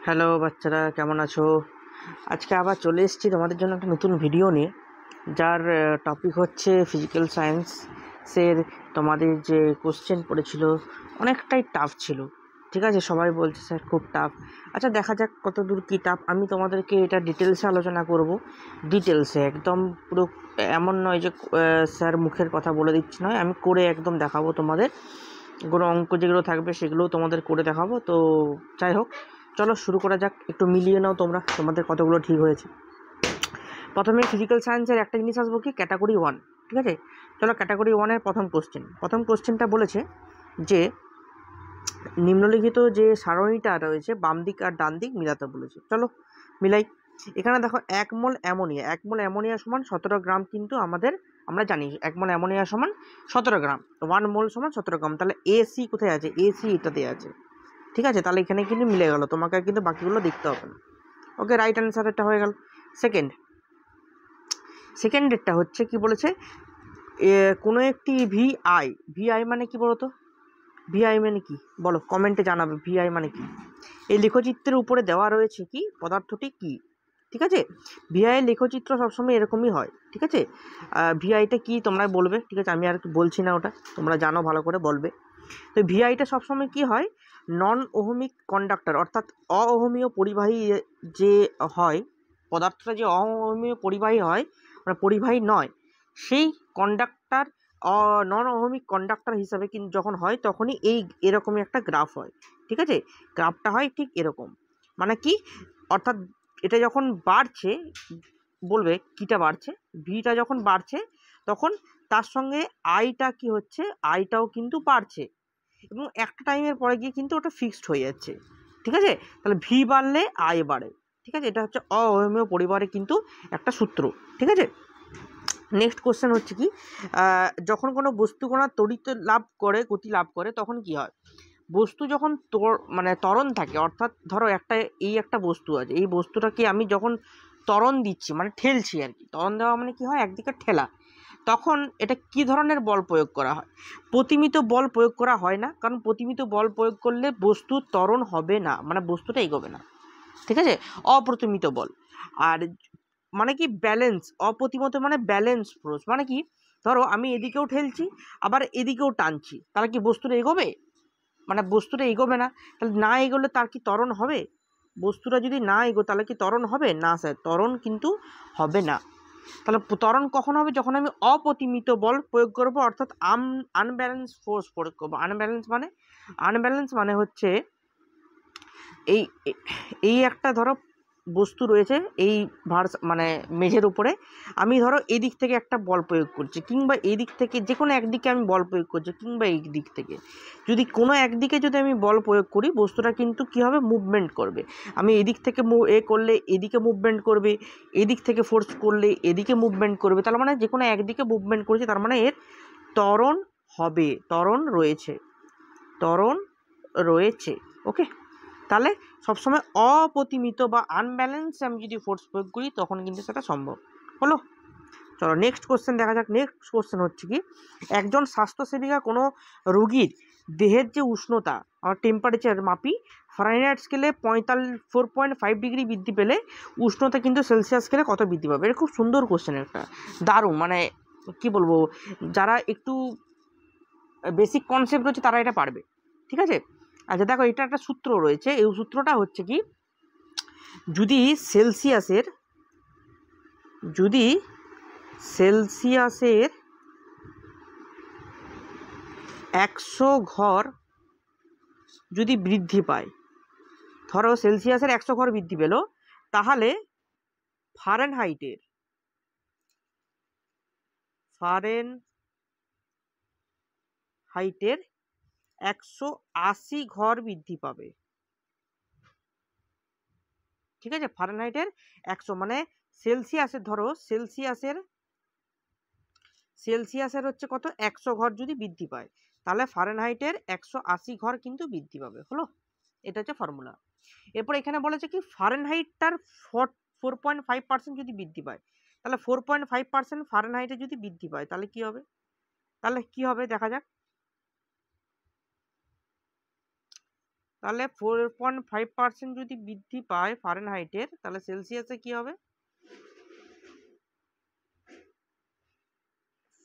Hello বাচ্চারা, কেমন আছো? আজকে আবার চলে এসেছি তোমাদের জন্য একটা নতুন ভিডিও নিয়ে, যার টপিক হচ্ছে ফিজিক্যাল সায়েন্সের। তোমাদের যে কোশ্চেন পড়েছিল অনেকটাই টাফ ছিল, ঠিক আছে? সবাই বলছে স্যার খুব টাফ। আচ্ছা, দেখা যাক কত দূর কী টাফ। আমি তোমাদেরকে এটা ডিটেলসে আলোচনা করব, ডিটেলসে একদম পুরো। এমন নয় যে স্যার মুখের কথা বলে দিচ্ছি, নয়, আমি করে একদম দেখাবো তোমাদের। কোনো অঙ্ক যেগুলো থাকবে সেগুলোও তোমাদের করে দেখাবো। তো যাই হোক, চলো শুরু করা যাক। একটু মিলিয়ে নাও তোমরা, তোমাদের কতগুলো ঠিক হয়েছে। প্রথমে ফিজিক্যাল সায়েন্সের একটা জিনিস আসবো, কি ক্যাটাগরি 1, ঠিক আছে? চলো ক্যাটাগরি 1-এর প্রথম কোশ্চেনটা বলেছে যে নিম্নলিখিত যে সারণীটা রয়েছে বাম দিক আর ডান দিক মিলাতে বলেছে। চলো মিলাই। এখানে দেখো 1 মোল অ্যামোনিয়া সমান 17 গ্রাম, কিন্তু আমরা জানি 1 মোল অ্যামোনিয়া সমান 17 গ্রাম, 1 মোল সমান 17 গ্রাম। তাহলে এসি কোথায় আছে? এসি এটাতে আছে, ঠিক আছে? তাহলে এখানে কিন্তু মিলে গেল, তোমাকে কিন্তু বাকিগুলো দেখতে হবে না। ওকে, রাইট অ্যান্সার এটা হয়ে গেল। সেকেন্ডেরটা হচ্ছে কি বলেছে, কোনো একটি ভিআই মানে কি বলো তো? ভিআই মানে কি বলো, কমেন্টে জানাবে ভিআই মানে কি। এই লেখচিত্রের উপরে দেওয়া রয়েছে কি পদার্থটি কি, ঠিক আছে? ভিআই লেখচিত্র সবসময় এরকমই হয়, ঠিক আছে? ভিআইটা কি তোমরা বলবে, ঠিক আছে? আমি আর বলছি না, ওটা তোমরা জানো, ভালো করে বলবে। তো ভিআইটা সবসময় কি হয়, নন ওহমিক কন্ডাক্টর, অর্থাৎ অওহমীয় পরিবাহী যে হয়, পদার্থটা যে অওহমীয় পরিবাহী হয়, মানে পরিবাহী নয়, সেই কন্ডাক্টর নন ওহমিক কন্ডাক্টর হিসাবে কিন্তু যখন হয়, তখনই এরকমই একটা গ্রাফ হয়, ঠিক আছে? গ্রাফটা হয় ঠিক এরকম। মানে কি, অর্থাৎ এটা যখন বাড়ছে, বলবে কিটা বাড়ছে, ভিটা যখন বাড়ছে, তখন তার সঙ্গে আইটা কি হচ্ছে, আইটাও কিন্তু বাড়ছে, এবং একটা টাইমের পরে গিয়ে কিন্তু ওটা ফিক্সড হয়ে যাচ্ছে, ঠিক আছে? তাহলে ভি বাড়লে আই বাড়ে, ঠিক আছে? এটা হচ্ছে অঅহমীয় পরিবারে কিন্তু একটা সূত্র, ঠিক আছে? নেক্সট কোশ্চেন হচ্ছে কি, যখন কোনো বস্তু কণা গতি লাভ করে, তখন কি হয়? বস্তু যখন ত্বরণ থাকে, অর্থাৎ ধরো একটা বস্তু আছে, এই বস্তুটাকে আমি যখন ত্বরণ দিচ্ছি, মানে ঠেলছি আর কি। ত্বরণ দেওয়া মানে কি হয়, একদিকে ঠেলা। তখন এটা কি ধরনের বল প্রয়োগ করা হয়? প্রতিমিত বল প্রয়োগ করা হয় না, কারণ প্রতিমিত বল প্রয়োগ করলে বস্তু ত্বরণ হবে না, মানে বস্তুটা এগোবে না, ঠিক আছে? অপ্রতিমিত বল। আর মানে কি ব্যালেন্স, অপ্রতিমিত মানে ব্যালেন্স ফোর্স, মানে কি, ধরো আমি এদিকেও ঠেলছি আবার এদিকেও টানছি, তাহলে কি বস্তুটা এগোবে? মানে বস্তুটা এগোবে না। তাহলে না এগোলে তার কি ত্বরণ হবে? বস্তুটা যদি না এগো, তাহলে কি ত্বরণ হবে? না স্যার, ত্বরণ কিন্তু হবে না। তাহলে ত্বরণ কখন হবে? যখন আমি অপ্রতিমিত বল প্রয়োগ করব, অর্থাৎ আনব্যালেন্স ফোর্স প্রয়োগ করবো। আনব্যালেন্স মানে হচ্ছে এই এই একটা ধরো বস্তু রয়েছে, এই মানে মেঝের উপরে, আমি ধরো এই দিক থেকে একটা বল প্রয়োগ করছি, কিংবা এই দিক থেকে যে কোনো একদিকে আমি বল প্রয়োগ করছি, কিংবা এই দিক থেকে যদি কোনো একদিকে যদি আমি বল প্রয়োগ করি, বস্তুটা কিন্তু কী হবে, মুভমেন্ট করবে। আমি এদিক থেকে করলে এদিকে মুভমেন্ট করবে, এদিক থেকে ফোর্স করলে এদিকে মুভমেন্ট করবে। তার মানে যে কোনো একদিকে মুভমেন্ট করেছে, তার মানে এর ত্বরণ হবে, ত্বরণ রয়েছে। ওকে, তাহলে সবসময় অপ্রতিমিত বা আনব্যালেন্স আমি যদি ফোর্স প্রয়োগ করি, তখন কিন্তু সেটা সম্ভব হলো। চলো নেক্সট কোশ্চেন দেখা যাক। নেক্সট কোশ্চেন হচ্ছে কি, একজন স্বাস্থ্যসেবিকা কোনো রোগীর দেহের যে উষ্ণতা, আমার টেম্পারেচার মাপি, ফারেনহাইট স্কেলে 4.5 ডিগ্রি বৃদ্ধি পেলে উষ্ণতা কিন্তু সেলসিয়াস স্কেলে কত বৃদ্ধি পাবে? এটা খুব সুন্দর কোশ্চেন, একটা দারুণ, মানে কি বলবো, যারা একটু বেসিক কনসেপ্ট রয়েছে তারা এটা পারবে, ঠিক আছে? আচ্ছা দেখো, এটা একটা সূত্র রয়েছে, এই সূত্রটা হচ্ছে কি, যদি সেলসিয়াসের 100 ঘর যদি বৃদ্ধি পায়, ধরো সেলসিয়াসের 100 ঘর বৃদ্ধি পেল, তাহলে ফারেনহাইটের 180 ঘর বৃদ্ধি পাবে, ঠিক আছে? ফারেনহাইটের 100 মানে সেলসিয়াসের, ধরো সেলসিয়াসের হচ্ছে কত, 100 ঘর যদি বৃদ্ধি পায়, তাহলে ফারেনহাইটের 180 ঘর কিন্তু বৃদ্ধি পাবে, হলো। এটা হচ্ছে ফর্মুলা। এরপর এখানে বলেছে কি, ফারেনহাইটটার 4.5% যদি বৃদ্ধি পায়, তাহলে 4.5% ফারেনহাইটে যদি বৃদ্ধি পায়, তাহলে কি হবে দেখা যাক। তাহলে 4.5% যদি বৃদ্ধি পায় ফারেনহাইটের, তাহলে সেলসিয়াসে কি হবে?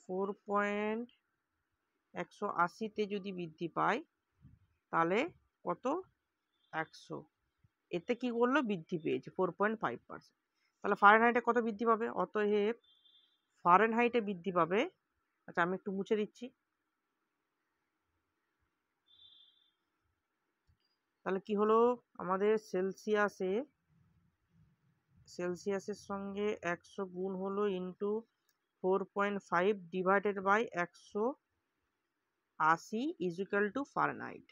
4.180-তে যদি বৃদ্ধি পায় তাহলে কত? 100। এতে কি করলো? বৃদ্ধি পেয়েছে 4.5%। তাহলে ফারেনহাইটে কত বৃদ্ধি পাবে? অতএব ফারেনহাইটে বৃদ্ধি পাবে, আচ্ছা আমি একটু মুছে দিচ্ছি, তাহলে কি হলো আমাদের সেলসিয়াসের সঙ্গে 100 গুণ হলো into 4.5 divided by 180 is equal to Fahrenheit.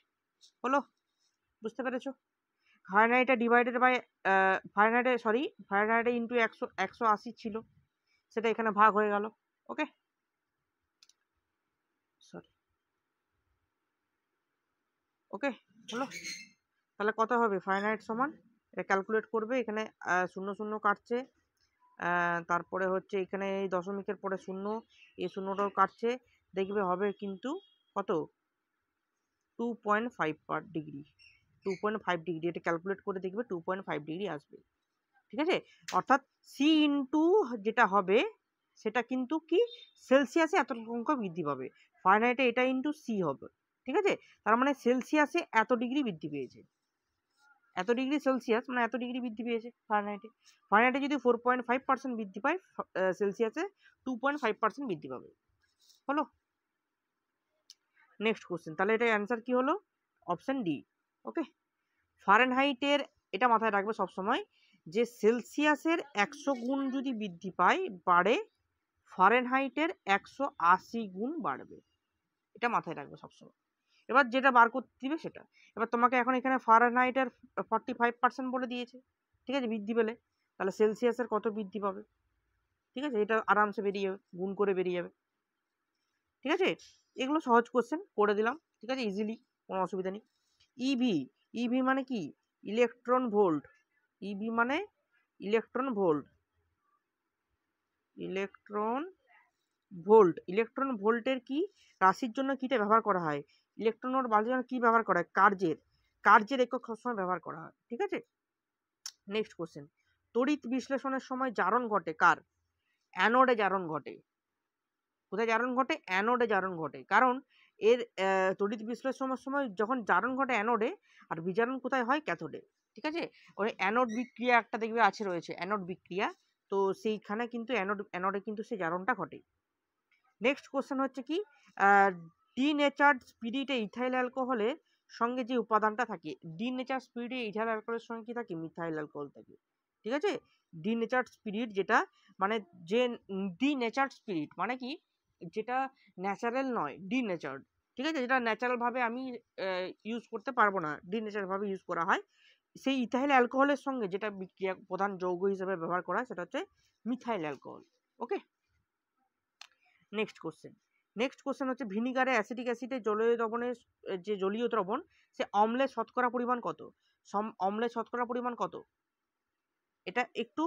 হলো? বুঝতে পেরেছো? ফারেনহাইটে ডিভাইডেড বাই ফারেনহাইটে ইন্টু 180 ছিল, সেটা এখানে ভাগ হয়ে গেল। ওকে, সরি, ওকে হলো। তাহলে কত হবে? ফারেনহাইট সমান, এটা ক্যালকুলেট করবে, এখানে শূন্য শূন্য কাটছে, তারপরে হচ্ছে এখানে এই দশমিকের পরে শূন্য, এই শূন্যটাও কাটছে, দেখবে হবে কিন্তু কত? 2.5 ডিগ্রি, 2.5 ডিগ্রি। এটা ক্যালকুলেট করে দেখবে 2.5 ডিগ্রি আসবে। ঠিক আছে, অর্থাৎ সি ইন্টু যেটা হবে সেটা কিন্তু কি সেলসিয়াসে এত সংখ্যক বৃদ্ধি পাবে, ফারেনহাইটে এটা ইন্টু সি হবে। ঠিক আছে, তার মানে সেলসিয়াসে এত ডিগ্রি বৃদ্ধি পেয়েছে, এত ডিগ্রি সেলসিয়াস মানে এত ডিগ্রি বৃদ্ধি পেয়েছে ফারেনহাইটে। ফারেনহাইটে যদি 4.5% বৃদ্ধি পায়, সেলসিয়াসে 2.5% বৃদ্ধি পাবে। হলো? নেক্সট কোশ্চেন, তাহলে এটা অ্যান্সার কি হলো? Option D. ওকে, ফারেনহাইটের এটা মাথায় রাখবে সবসময় যে সেলসিয়াসের 100 গুণ যদি বৃদ্ধি পায় বাড়ে, ফারেনহাইটের 180 গুণ বাড়বে, এটা মাথায় রাখবে সবসময়। এবার যেটা বার করতে দিবে সেটা, এবার তোমাকে এখন এখানে ফারেনহাইটের 45% বলে দিয়েছে, ঠিক আছে, বৃদ্ধি পেলে, তাহলে সেলসিয়াসের কত বৃদ্ধি পাবে? ঠিক আছে, এটা আরামসে বেরিয়ে যাবে, গুণ করে বেরিয়ে যাবে। ঠিক আছে, এগুলো সহজ কোশ্চেন করে দিলাম, ঠিক আছে, ইজিলি, কোনো অসুবিধা নেই। ইভি, ইভি মানে কি? Electron volt. ইভি মানে electron volt, electron volt. Electron ভোল্টের কি রাশির জন্য কিটা ব্যবহার করা হয়? ইলেকট্রন ভোল্ট বাড়ার জন্য কি ব্যবহার করা হয়? কার্যের একক সবসময় ব্যবহার করা হয়। ঠিক আছে, নেক্সট কোশ্চেন, তড়িৎ বিশ্লেষণের সময় জারণ ঘটে কার? অ্যানোডে জারণ ঘটে। কোথায় জারণ ঘটে? অ্যানোডে জারণ ঘটে, কারণ এর তড়িৎ বিশ্লেষণের সময় যখন জারণ ঘটে অ্যানোডে, আর বিজারণ কোথায় হয়? ক্যাথোডে। ঠিক আছে, ওই অ্যানোড বিক্রিয়া একটা দেখবে আছে, রয়েছে অ্যানোড বিক্রিয়া, তো সেইখানে কিন্তু অ্যানোডে কিন্তু সেই জারণটা ঘটে। নেক্সট কোশ্চেন হচ্ছে কি, ডিনেচার্ড স্পিরিটে ইথাইল অ্যালকোহলের সঙ্গে যে উপাদানটা থাকে, ডিনেচার্ড স্পিরিটে ইথাইল অ্যালকোহলের সঙ্গে কি থাকে? মিথাইল অ্যালকোহল থাকে। ঠিক আছে, ডিনেচার্ড স্পিরিট যেটা মানে যে ডিনেচার্ড স্পিরিট মানে কি? যেটা ন্যাচারাল নয়, ডিনেচার্ড। ঠিক আছে, যেটা ন্যাচারাল ভাবে আমি ইউজ করতে পারবো না, ডিনেচারাল ভাবে ইউজ করা হয়, সেই ইথাইল অ্যালকোহলের সঙ্গে যেটা বিক্রিয়া প্রধান যৌগ হিসেবে ব্যবহার করা হয় সেটা হচ্ছে মিথাইল অ্যালকোহল। ওকে, নেক্সট কোশ্চেন হচ্ছে ভিনিগারে অ্যাসিটিক অ্যাসিডে জলীয় দ্রবণের যে জলীয় দ্রবণ, সে অম্লের শতকরা পরিমাণ কত? অম্লের শতকরা পরিমাণ কত? এটা একটু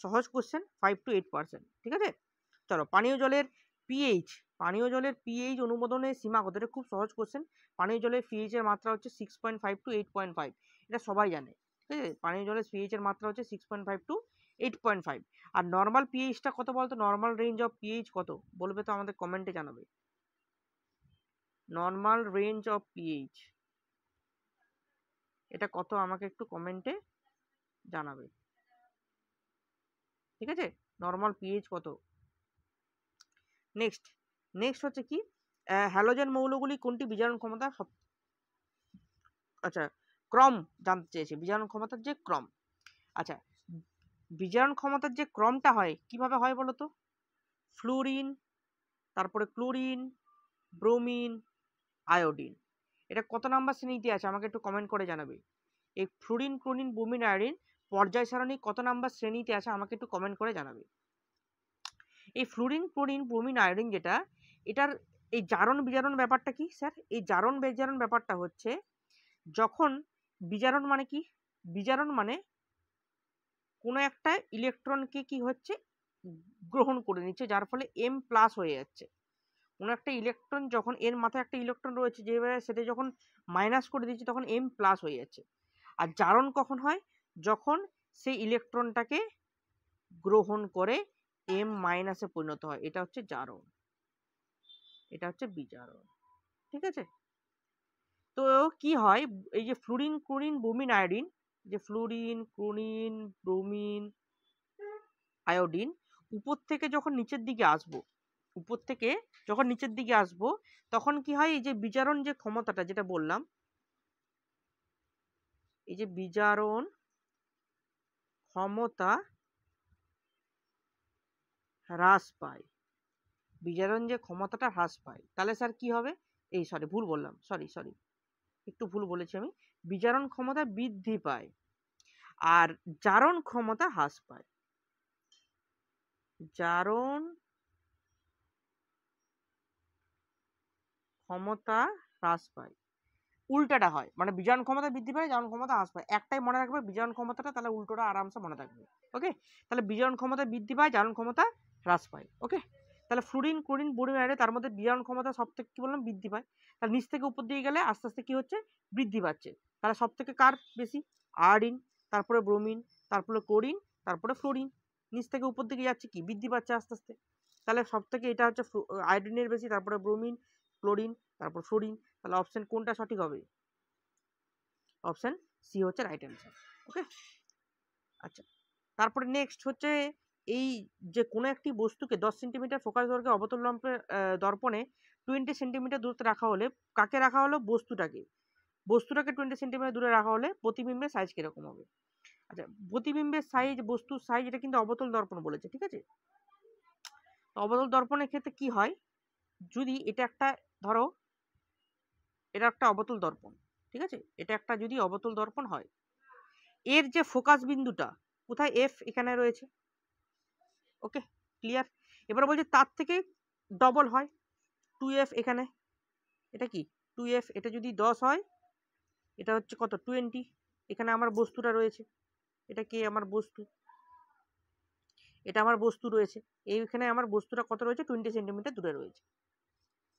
সহজ কোশ্চেন, 5 to 8%। ঠিক আছে, চলো, পানীয় জলের পিএইচ অনুমোদনের সীমা কত? এটা খুব সহজ কোশ্চেন। পানীয় জলের পিএইচ এর মাত্রা হচ্ছে 6.5 to 8.5, এটা সবাই জানে। ঠিক আছে, পানীয় জলের পিএইচ এর মাত্রা হচ্ছে 6.5 to 8.5। আর নর্মাল পিএইচটা কত বলতো? নর্মাল রেঞ্জ অফ পিএইচ কত বলবে তো, আমাদের কমেন্টে জানাবে। নর্মাল রেঞ্জ অফ পিএইচ এটা কত আমাকে একটু কমেন্টে জানাবে। ঠিক আছে, নর্মাল পিএইচ কত? নেক্সট হচ্ছে কি, হ্যালোজেন মৌলগুলি কোনটি বিজারণ ক্ষমতা আচ্ছা, ক্রম জানতে চেয়েছে, বিজারণ ক্ষমতার যে ক্রম। আচ্ছা, বিজারণ ক্ষমতার যে ক্রমটা হয় কিভাবে হয় বলো তো? ফ্লুরিন, তারপরে ক্লোরিন, ব্রোমিন, আয়োডিন, এটা কত নাম্বার শ্রেণীতে আছে আমাকে একটু কমেন্ট করে জানাবে। এই ফ্লুরিন, ক্লোরিন, ব্রোমিন, আয়োডিন পর্যায় সারণী কত নাম্বার শ্রেণীতে আছে আমাকে একটু কমেন্ট করে জানাবে। এই ফ্লুরিন, ক্লোরিন, ব্রোমিন, আয়োডিন যেটা, এটার এই জারণ বিজারণ ব্যাপারটা কি স্যার? এই জারণ বিজারণ ব্যাপারটা হচ্ছে যখন বিজারণ মানে কি? বিজারণ মানে কোনো একটা ইলেকট্রনকে কি হচ্ছে? গ্রহণ করে নিচ্ছে, যার ফলে M+ হয়ে যাচ্ছে। কোনো একটা ইলেকট্রন যখন এর মাথায় একটা ইলেকট্রন রয়েছে যেভাবে সেটা যখন মাইনাস করে দিচ্ছে তখন এম প্লাস হয়ে যাচ্ছে। আর জারণ কখন হয়? যখন সেই ইলেকট্রনটাকে গ্রহণ করে এম মাইনাসে পরিণত হয়, এটা হচ্ছে জারণ, এটা হচ্ছে বিজারণ। ঠিক আছে? তো কি হয়, এই যে ফ্লুরিন, ক্লোরিন, ব্রোমিন, আয়োডিন, যে ফ্লুরিন, ক্লোরিন, ব্রোমিন, আয়োডিন উপর থেকে যখন নিচের দিকে আসবো, উপর থেকে যখন নিচের দিকে আসবো তখন কি হয়, এই যে বিজারণ যে ক্ষমতাটা যেটা বললাম, এই যে বিজারণ ক্ষমতা হ্রাস পায়, বিজারণ যে ক্ষমতাটা হ্রাস পায়, তাহলে স্যার কি হবে? এই সরি ভুল বললাম, সরি সরি একটু ভুল বলেছি আমি। বিজারণ ক্ষমতা বৃদ্ধি পায় আর জারণ ক্ষমতা হ্রাস পায়। জারণ ক্ষমতা হ্রাস পায়, উল্টাটা হয়, মানে বিজারণ ক্ষমতা বৃদ্ধি পায়, জারণ ক্ষমতা হ্রাস পায়, একটাই মনে রাখবে বিজারণ ক্ষমতাটা, তাহলে উল্টোটা আরামসে মনে থাকবে। ওকে, তাহলে বিজারণ ক্ষমতা বৃদ্ধি পায়, জারণ ক্ষমতা হ্রাস পায়। ওকে, তাহলে ফ্লুরিন, ক্লোরিন, ব্রোমিন, আয়োডিন তার মধ্যে বিজারণ ক্ষমতা সব থেকে কি বললাম বৃদ্ধি পায়, তাহলে নিচ থেকে উপর দিকে গেলে আস্তে আস্তে কি হচ্ছে, বৃদ্ধি পাচ্ছে। তাহলে সব থেকে কার বেশি? আয়োডিন, তারপরে ব্রোমিন, তারপরে ক্লোরিন, তারপরে ফ্লোরিন, নিচ থেকে উপর দিকে যাচ্ছে কি বৃদ্ধি পাচ্ছে আস্তে আস্তে। তাহলে সব থেকে এটা হচ্ছে আয়োডিনের বেশি, তারপরে ব্রোমিন, ক্লোরিন, তারপর ফ্লোরিন। তাহলে অপশন কোনটা সঠিক হবে? অপশন সি হচ্ছে রাইট অ্যান্সার। ওকে, আচ্ছা, তারপরে নেক্সট হচ্ছে এই যে কোনো একটি বস্তুকে 10 সেন্টিমিটার ফোকাস দৈর্ঘ্যে অবতল দর্পণে 20 সেন্টিমিটার দূরত্বে রাখা হলে, কাকে রাখা হলো? বস্তুটাকে। বস্তুটাকে 20 সেন্টিমিটার দূরে রাখা হলে প্রতিবিম্বের সাইজ কিরকম হবে? আচ্ছা, প্রতিবিম্বের সাইজ, বস্তুর সাইজ, এটা কিন্তু অবতল দর্পণ বলেছে। ঠিক আছে, অবতল দর্পণের ক্ষেত্রে কি হয়, যদি এটা একটা, ধরো এটা একটা অবতল দর্পণ, ঠিক আছে, এটা একটা যদি অবতল দর্পণ হয়, এর যে ফোকাস বিন্দুটা কোথায়? এফ এখানে রয়েছে। ওকে, ক্লিয়ার? এবার বলছে তার থেকে ডবল হয়, 2f এখানে, এটা কি 2f, এটা যদি 10 হয়, এটা হচ্ছে কত? 20। এখানে আমার বস্তুটা রয়েছে, এটা কি আমার বস্তু, এটা আমার বস্তু রয়েছে, এইখানে আমার বস্তুটা কত রয়েছে? 20 সেন্টিমিটার দূরে রয়েছে।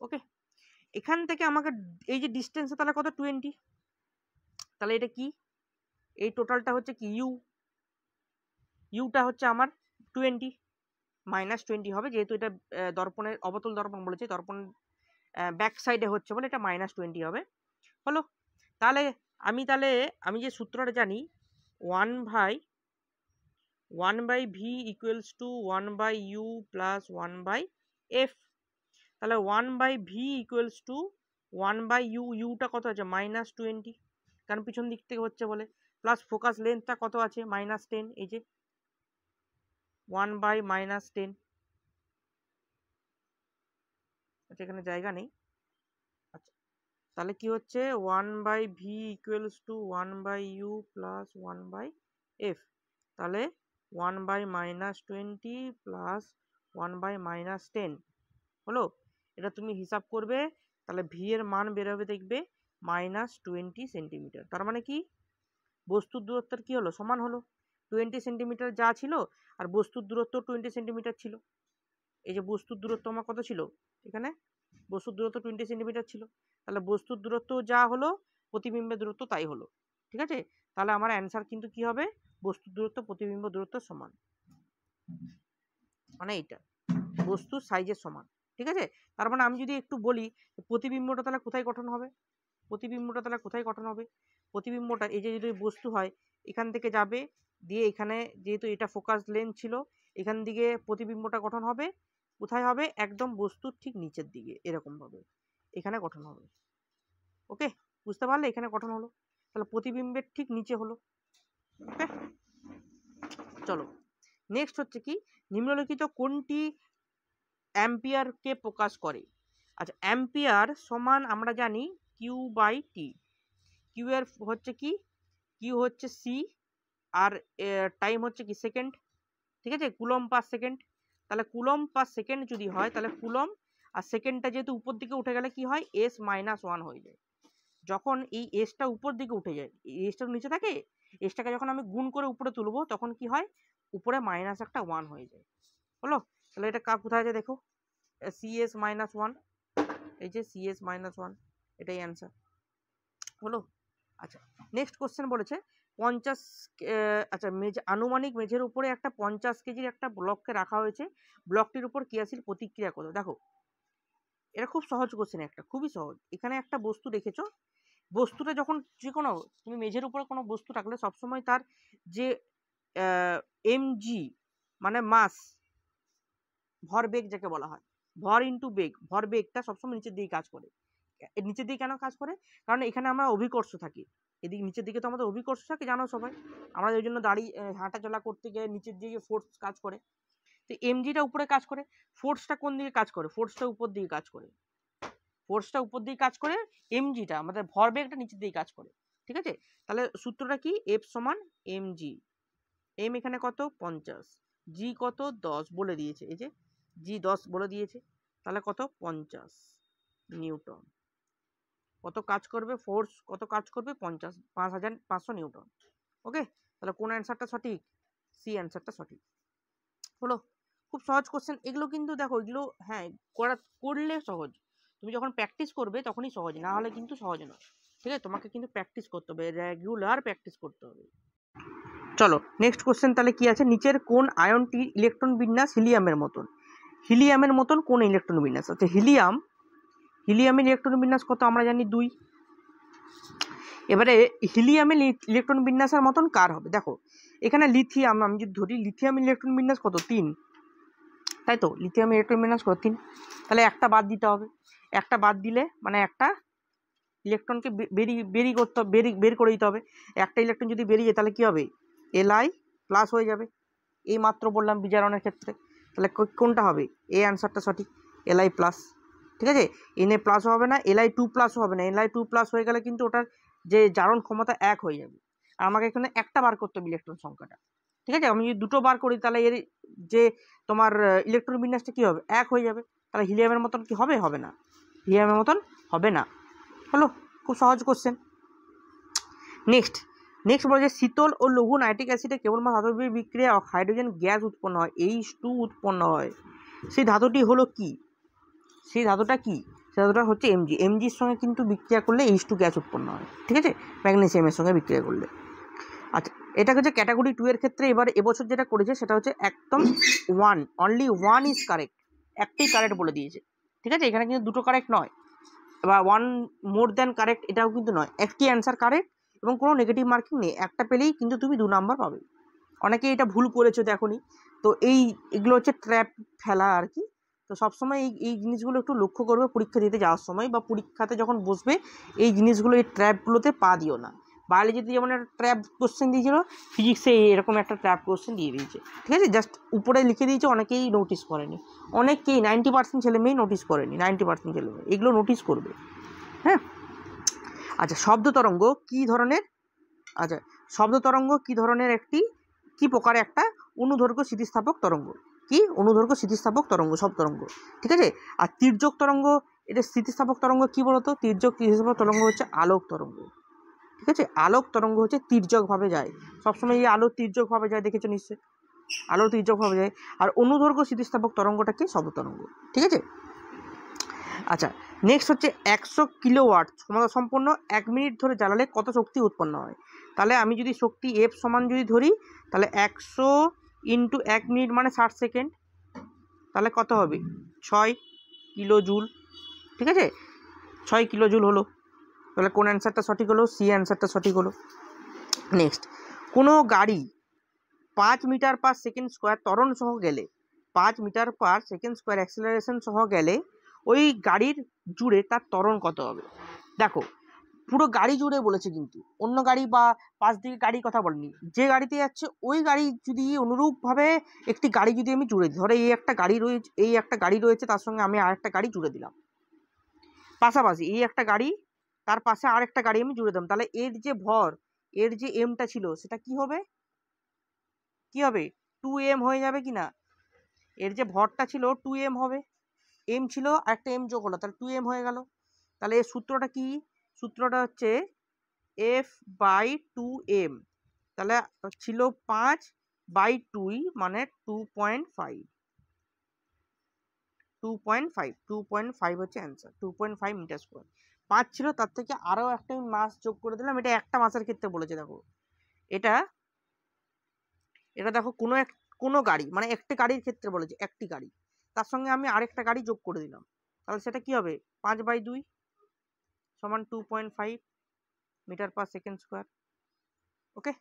ওকে, এখান থেকে আমাকে এই যে ডিস্টেন্স, তাহলে কত? 20। তাহলে এটা কি, এই টোটালটা হচ্ছে কি ইউ, ইউটা হচ্ছে আমার 20, -20 হবে, যেহেতু এটা দর্পণের অবতল দর্পণ বলেছে, দর্পণ ব্যাক সাইডে হচ্ছে বলে এটা -20 হবে। হলো, তাহলে আমি যে সূত্রটা জানি, 1/v = 1/u + 1/f। তাহলে 1/v = 1/u, ইউটা কত আছে? -20, কারণ পিছন দিক থেকে হচ্ছে বলে, প্লাস ফোকাস লেন্থটা কত আছে? -10, এই যে 1/-10। আচ্ছা, এখানে জায়গা নেই। আচ্ছা, তাহলে কি হচ্ছে? 1/v = 1/u + 1/f। তাহলে 1/-20 + 1/-10 হলো। এটা তুমি হিসাব করবে, তাহলে ভি এর মান বেরোবে দেখবে -20 সেন্টিমিটার। তার মানে কি, বস্তুর দূরত্বের কি হলো? সমান হলো। 20 সেন্টিমিটার যা ছিল, আর বস্তুর দূরত্ব 20 সেন্টিমিটার ছিল। এই যে বস্তুর দূরত্ব আমার কত ছিল? এখানে বস্তুর দূরত্ব 20 সেন্টিমিটার ছিল, তাহলে বস্তুর দূরত্ব যা হলো, প্রতিবিম্বের দূরত্ব তাই হলো। ঠিক আছে, তাহলে আমার অ্যান্সার কিন্তু কি হবে? বস্তুর দূরত্ব প্রতিবিম্ব দূরত্ব সমান, মানে এইটা বস্তুর সাইজের সমান। ঠিক আছে, তার মানে আমি যদি একটু বলি, প্রতিবিম্বটা তাহলে কোথায় গঠন হবে? প্রতিবিম্বটা তাহলে কোথায় গঠন হবে? প্রতিবিম্বটা এই যে যদি বস্তু হয়, এখান থেকে যাবে, দিয়ে এখানে যেহেতু এটা ফোকাস লেন্থ ছিল, এখান দিকে প্রতিবিম্বটা গঠন হবে। কোথায় হবে? একদম বস্তুর ঠিক নিচের দিকে, এরকম ভাবে এখানে গঠন হবে। ওকে, বুঝতে পারলে? এখানে গঠন হলো, তাহলে প্রতিবিম্বের ঠিক নিচে হলো। ওকে, চলো নেক্সট হচ্ছে কি, নিম্নলিখিত কোনটি অ্যাম্পিয়ারকে প্রকাশ করে? আচ্ছা, অ্যাম্পিয়ার সমান আমরা জানি Q/T। কিউ এর হচ্ছে কি, কিউ হচ্ছে সি, আর টাইম হচ্ছে কি সেকেন্ড। ঠিক আছে, কুলম পার সেকেন্ড। তাহলে কুলম পার সেকেন্ড যদি হয়, তাহলে কুলম আর সেকেন্ডটা যেহেতু উপর দিকে উঠে গেলে কি হয়? S-1 হয়ে যায়। যখন এই এসটা উপর দিকে উঠে যায়, এসটা নিচে থাকে, এসটাকে যখন আমি গুণ করে উপরে তুলবো তখন কি হয়? উপরে -1 হয়ে যায়। হলো, তাহলে এটা কোথায় আছে দেখো, CS মাইনাস ওয়ান, এই যে CS মাইনাস ওয়ান, এটাই অ্যান্সার হলো। আচ্ছা নেক্সট কোশ্চেন বলেছে 50 আচ্ছা আনুমানিক মেঝের উপরে একটা 50 কেজির একটা ব্লককে রাখা হয়েছে, ব্লকটির উপর ক্রিয়াশীল প্রতিক্রিয়া কত। দেখো এটা খুব সহজ কোশ্চেন, একটা খুবই সহজ। এখানে একটা বস্তু রেখেছো, বস্তুটা যখন যে কোনো তুমি মেঝের উপরে কোনো বস্তু রাখলে সবসময় তার যে mg মানে মাস, ভরবেগ যাকে বলা হয়, ভর ইন্টু বেগ, ভরবেগটা সবসময় নিচের দিকে কাজ করে। নিচের দিকে কেন কাজ করে? কারণ এখানে আমরা অভিকর্ষ থাকি, এদিকে নিচের দিকে তো আমাদের অভিকর্ষ থাকে, জানো সবাই। আমরা ওই জন্য দাঁড়িয়ে হাঁটা চলা করতে গিয়ে নিচের দিকে ফোর্স কাজ করে। তো এমজিটা উপরে কাজ করে, ফোর্সটা কোন দিকে কাজ করে? ফোর্সটা উপর দিকে কাজ করে, ফোর্সটা উপর দিকে কাজ করে, এমজিটা আমাদের ভরবেগটা নিচের দিকে কাজ করে। ঠিক আছে, তাহলে সূত্রটা কি? এফ সমান এমজি। এম এখানে কত? 50, জি কত? 10 বলে দিয়েছে, এই যে জি 10 বলে দিয়েছে, তাহলে কত? 50 নিউটন। কত কাজ করবে? ফোর্স কত কাজ করবে? 5500 নিউটন। ওকে, তাহলে কোন অ্যান্সারটা সঠিক? সি অ্যান্সারটা সঠিক হলো। খুব সহজ কোশ্চেন এগুলো, কিন্তু দেখো এগুলো হ্যাঁ করলে সহজ, তুমি যখন প্র্যাকটিস করবে তখনই সহজ, না হলে কিন্তু সহজ নয়। ঠিক আছে, তোমাকে কিন্তু প্র্যাকটিস করতে হবে, রেগুলার প্র্যাকটিস করতে হবে। চলো নেক্সট কোশ্চেন তাহলে কি আছে, নিচের কোন আয়নটি ইলেকট্রন বিন্যাস হিলিয়ামের মতন? হিলিয়ামের মতন কোন ইলেকট্রন বিন্যাস? আচ্ছা হিলিয়ামের ইলেকট্রন বিন্যাস কত? আমরা জানি 2। এবারে হিলিয়ামের ইলেকট্রন বিন্যাসের মতন কার হবে? দেখো এখানে লিথিয়াম, আমি যদি ধরি লিথিয়াম ইলেকট্রন বিন্যাস কত? 3, তাই তো? লিথিয়াম ইলেকট্রন বিন্যাস কত? 3। তাহলে একটা বাদ দিতে হবে, একটা বাদ দিলে মানে একটা ইলেকট্রনকে বের করে দিতে হবে। একটা ইলেকট্রন যদি বেরিয়ে যায় তাহলে কি হবে? Li প্লাস হয়ে যাবে, এই মাত্র বললাম বিজারণের ক্ষেত্রে। তাহলে কোনটা হবে? এ অ্যান্সারটা সঠিক, Li প্লাস। ঠিক আছে, Na প্লাসও হবে না, Li2 প্লাসও হবে না। Li2 প্লাস হয়ে গেলে কিন্তু ওটার যে জারণ ক্ষমতা 1 হয়ে যাবে, আর আমাকে এখানে একটা বার করতে হবে ইলেকট্রন সংখ্যাটা। ঠিক আছে, আমি যদি দুটো বার করি তাহলে এর যে তোমার ইলেকট্রন বিন্যাসটা কি হবে? 1 হয়ে যাবে। তাহলে হিলিয়ামের মতন কি হবে? হবে না, হিলিয়ামের মতন হবে না হলো। খুব সহজ কোশ্চেন। নেক্সট বলে যে শীতল ও লঘু নাইট্রিক অ্যাসিডে কেবলমাত্র ধাতবের বিক্রিয়া হাইড্রোজেন গ্যাস উৎপন্ন হয়, H2 উৎপন্ন হয়। সেই ধাতুটি হলো কি? সেই ধাতুটা কি? সেই ধাতুটা হচ্ছে এমজি। এমজির সঙ্গে কিন্তু বিক্রিয়া করলে H2 গ্যাস উৎপন্ন হয়। ঠিক আছে, ম্যাগনেসিয়ামের সঙ্গে বিক্রিয়া করলে। আচ্ছা এটা হচ্ছে ক্যাটাগরি 2 এর ক্ষেত্রে। এবার এবছর যেটা করেছে সেটা হচ্ছে একদম অনলি ওয়ান ইজ কারেক্ট, একটাই কারেক্ট বলে দিয়েছে। ঠিক আছে, এখানে কিন্তু দুটো কারেক্ট নয় বা ওয়ান মোর দ্যান কারেক্ট, এটাও কিন্তু নয়, একটি অ্যান্সার কারেক্ট এবং কোনো নেগেটিভ মার্কিং নেই। একটা পেলেই কিন্তু তুমি 2 নাম্বার পাবে। অনেকে এটা ভুল করেছো দেখোনি, তো এগুলো হচ্ছে ট্র্যাপ ফেলা আর কি। তো সবসময় এই জিনিসগুলো একটু লক্ষ্য করবে পরীক্ষা দিতে যাওয়ার সময়, বা পরীক্ষাতে যখন বসবে এই জিনিসগুলো, এই ট্র্যাপগুলোতে পা দিও না। বায়োলজিতে যেমন একটা ট্র্যাপ কোশ্চেন দিয়েছিল, ফিজিক্সে এরকম একটা ট্র্যাপ কোশ্চেন দিয়ে দিয়েছে। ঠিক আছে, জাস্ট উপরে লিখে দিয়েছে, অনেকেই নোটিস করেনি, অনেকেই 90% ছেলে মেয়েই নোটিস করেনি, 90% ছেলে মেয়ে এগুলো নোটিস করবে। হ্যাঁ, আচ্ছা শব্দ তরঙ্গ কি ধরনের? আচ্ছা শব্দ তরঙ্গ কি ধরনের একটি, কি প্রকার একটা অনুদৈর্ঘ্য স্থিতিস্থাপক তরঙ্গ? কি অনুদৈর্ঘ্য স্থিতিস্থাপক তরঙ্গ? সব তরঙ্গ। ঠিক আছে, আর তির্যক তরঙ্গ, এটা স্থিতিস্থাপক তরঙ্গ কি বলতো? তির্যক স্থিতিস্থাপক তরঙ্গ হচ্ছে আলোক তরঙ্গ। ঠিক আছে, আলোক তরঙ্গ হচ্ছে তির্যকভাবে যায়, সবসময় এই আলো তির্যকভাবে যায়, দেখেছো নিশ্চয়ই, আলো তির্যকভাবে যায়। আর অনুদৈর্ঘ্য স্থিতিস্থাপক তরঙ্গটা কি? শব্দ তরঙ্গ। ঠিক আছে, আচ্ছা নেক্সট হচ্ছে 100 কিলোওয়াট ক্ষমতা সম্পন্ন 1 মিনিট ধরে জ্বালালে কত শক্তি উৎপন্ন হয়? তাহলে আমি যদি শক্তি এফ সমান যদি ধরি, তাহলে 100 ইন্টু 1 মিনিট মানে 60 সেকেন্ড, তাহলে কত হবে? 6 কিলো জুল। ঠিক আছে, 6 কিলো জুল হলো। তাহলে কোন অ্যান্সারটা সঠিক হলো? সি অ্যান্সারটা সঠিক হলো। নেক্সট, কোনো গাড়ি 5 মিটার পার সেকেন্ড স্কোয়ার ত্বরণ সহ গেলে, 5 metre per second square acceleration সহ গেলে ওই গাড়ির জুড়ে তার ত্বরণ কত হবে? দেখো পুরো গাড়ি জুড়ে বলেছে, কিন্তু অন্য গাড়ি বা পাশ দিকে গাড়ির কথা বলেনি। যে গাড়িতে যাচ্ছে ওই গাড়ি যদি অনুরূপভাবে একটি গাড়ি যদি আমি জুড়ে দিই, ধরো এই একটা গাড়ি রয়েছে, তার সঙ্গে আমি আরেকটা গাড়ি জুড়ে দিলাম পাশাপাশি, এই একটা গাড়ি তার পাশে আরেকটা গাড়ি আমি জুড়ে দিলাম, তাহলে এর যে ভর, এর যে এমটা ছিল সেটা কি হবে? 2m হয়ে যাবে কি না? এর যে ভরটা ছিল 2m হবে, এম ছিল একটা এম যোগ হলো, তাহলে 2m হয়ে গেল। তাহলে এর সূত্রটা কি? সূত্রটা হচ্ছে F/2m, তাহলে ছিল 5/2 মানে 2.5। 2.5 হচ্ছে অ্যান্সার, 2.5 মিটার স্কোয়ার। 5 ছিল, তার থেকে আরও একটা মাস যোগ করে দিলাম। এটা একটা মাসের ক্ষেত্রে বলেছে। দেখো এটা এটা দেখো কোনো গাড়ি, মানে একটি গাড়ির ক্ষেত্রে বলেছে, একটি গাড়ি, তার সঙ্গে আমি আরেকটা গাড়ি যোগ করে দিলাম, তাহলে সেটা কি হবে? 5/2 সমান 2.5 মিটার পার সেকেন্ড স্কোয়ার। ওকে,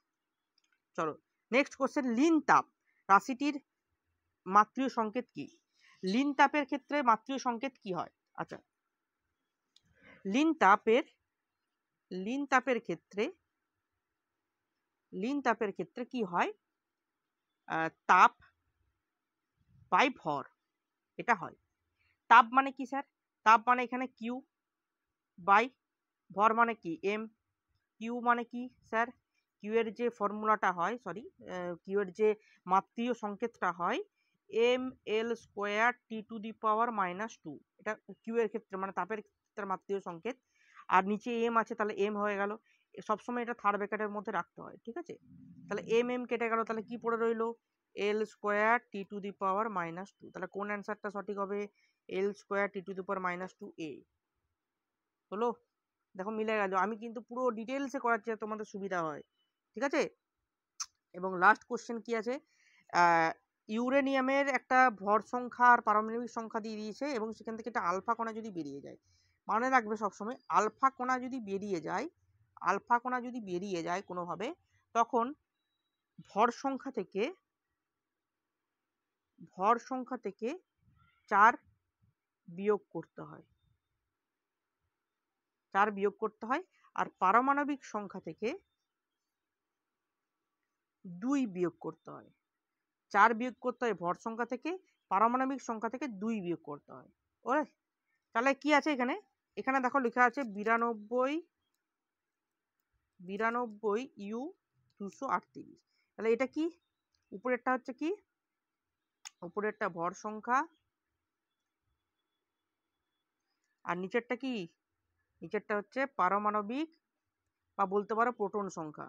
চলো নেক্সট কোশ্চেন। লিন তাপ রাশিটির মাত্রিয় সংকেত কি? লিন তাপের ক্ষেত্রে মাত্রিয় সংকেত কি হয়? আচ্ছা, লিন তাপের ক্ষেত্রে কি হয়? তাপ বাই ভর, এটা হয়। তাপ মানে কি স্যার? তাপ মানে এখানে কিউ বাই ভর মানে কি এম। কিউ মানে কি স্যার? কিউ এর যে ফর্মুলাটা হয়, কিউ এর যে মাত্রিয় সংকেতটা হয় ml²T⁻²-2, এটা কিউ এর ক্ষেত্রে মানে তাপের ক্ষেত্রে মাত্রিয় সংকেত। আর নিচে এম আছে, তাহলে এম হয়ে গেল। সবসময় এটা থার্ড ব্র্যাকেটের মধ্যে রাখতে হয়, ঠিক আছে? তাহলে এম কেটে গেল, তাহলে কি পড়ে রইলো? L²T⁻²। তাহলে কোন অ্যান্সারটা সঠিক হবে? L²T⁻²A হলো। দেখো মিলে গেল। আমি কিন্তু পুরো ডিটেলসে করাচ্ছি তোমাদের সুবিধা হয়, ঠিক আছে? এবং লাস্ট কোশ্চেন কি আছে? ইউরেনিয়ামের একটা ভর সংখ্যা আর পারমাণবিক সংখ্যা দিয়ে দিয়েছে, এবং সেখান থেকে একটা আলফা কণা যদি বেরিয়ে যায়, মনে রাখবে সবসময় আলফা কণা যদি বেরিয়ে যায় কোনোভাবে, তখন ভর সংখ্যা থেকে 4 বিয়োগ করতে হয়, আর পারমাণবিক সংখ্যা থেকে 2 বিয়োগ করতে হয়। 4 বিয়োগ করতে হয় ভর সংখ্যা থেকে, পারমাণবিক সংখ্যা থেকে 2 বিয়োগ করতে হয়। ওরে, তাহলে কি আছে এখানে দেখো লেখা আছে 92U238। তাহলে এটা কি? উপরেরটা হচ্ছে কি? উপরেরটা ভর সংখ্যা, আর নিচেরটা কি? নিচেরটা হচ্ছে পারমাণবিক, বা বলতে পারো প্রোটন সংখ্যা।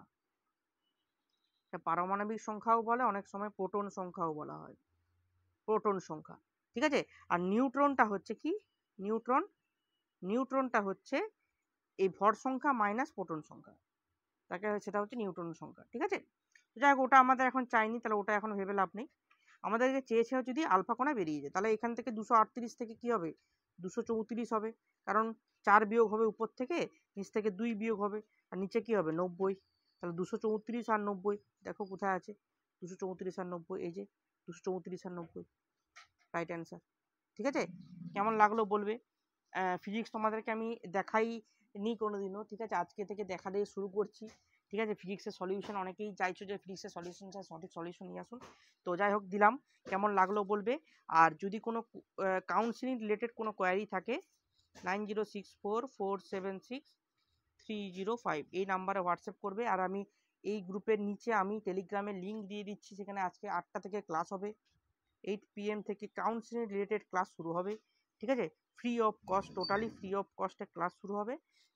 পারমাণবিক সংখ্যাও বলে, অনেক সময় প্রোটন সংখ্যাও বলা হয়, প্রোটন সংখ্যা, ঠিক আছে? আর নিউট্রনটা হচ্ছে কি? নিউট্রনটা হচ্ছে এই ভর সংখ্যা মাইনাস প্রোটন সংখ্যা, সেটা হচ্ছে নিউট্রন সংখ্যা, ঠিক আছে? যাই হোক, ওটা আমাদের এখন চাইনি, তাহলে ওটা এখন ভেবে লাভ নেই। আমাদেরকে চেয়েছে যদি আলফা কণা বেরিয়ে যায়, তাহলে এখান থেকে 238 থেকে কি হবে? 234 হবে, কারণ 4 বিয়োগ হবে উপর থেকে, নিচ থেকে 2 বিয়োগ হবে, আর নিচে কি হবে? 90। তাহলে 234 আর 90 দেখো কোথায় আছে? 234 আর 90, এই যে 234 আর 90, রাইট অ্যান্সার, ঠিক আছে? কেমন লাগলো বলবে। ফিজিক্স তোমাদেরকে আমি দেখাই নি কোনোদিনও, ঠিক আছে? আজকে থেকে দেখা দিয়ে শুরু করছি, ঠিক আছে? ফিজিক্সের সলিউশন অনেকেই চাইছো যে ফিজিক্সের সলিউশন চাই, সঠিক সলিউশন নিয়ে আসুন। তো যাই হোক, দিলাম। কেমন লাগলো বলবে। আর যদি কোনো কাউন্সিলিং রিলেটেড কোনো কোয়ারি থাকে 9064476305 এই নাম্বারে হোয়াটসঅ্যাপ করবে। আর আমি এই গ্রুপের নিচে আমি টেলিগ্রামের লিঙ্ক দিয়ে দিচ্ছি, সেখানে আজকে 8টা থেকে ক্লাস হবে, 8 PM থেকে কাউন্সিলিং রিলেটেড ক্লাস শুরু হবে, ঠিক আছে? Free of cost, totally free of কস্টে ক্লাস শুরু হবে।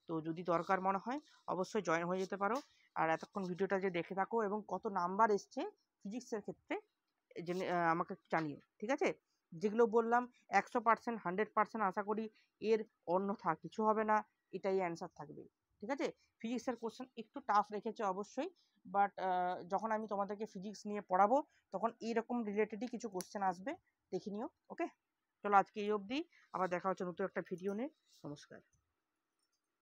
তো যদি দরকার মনে হয় অবশ্যই জয়েন হয়ে যেতে পারো। আর এতক্ষণ ভিডিওটা যে দেখে থাকো এবং কত নাম্বার এসছে ফিজিক্সের ক্ষেত্রে জেনে আমাকে জানিও, ঠিক আছে? যেগুলো বললাম 100%, 100% আশা করি এর অন্যথা কিছু হবে না, এটাই অ্যান্সার থাকবে, ঠিক আছে? ফিজিক্সের কোশ্চেন একটু টাফ রেখেছে অবশ্যই, বাট যখন আমি তোমাদেরকে ফিজিক্স নিয়ে পড়াবো তখন এইরকম রিলেটেডই কিছু কোশ্চেন আসবে, দেখে নিও। ওকে, চলো আজকে এই অবধি, আবার দেখা হচ্ছে নতুন একটা ভিডিও নিয়ে। নমস্কার।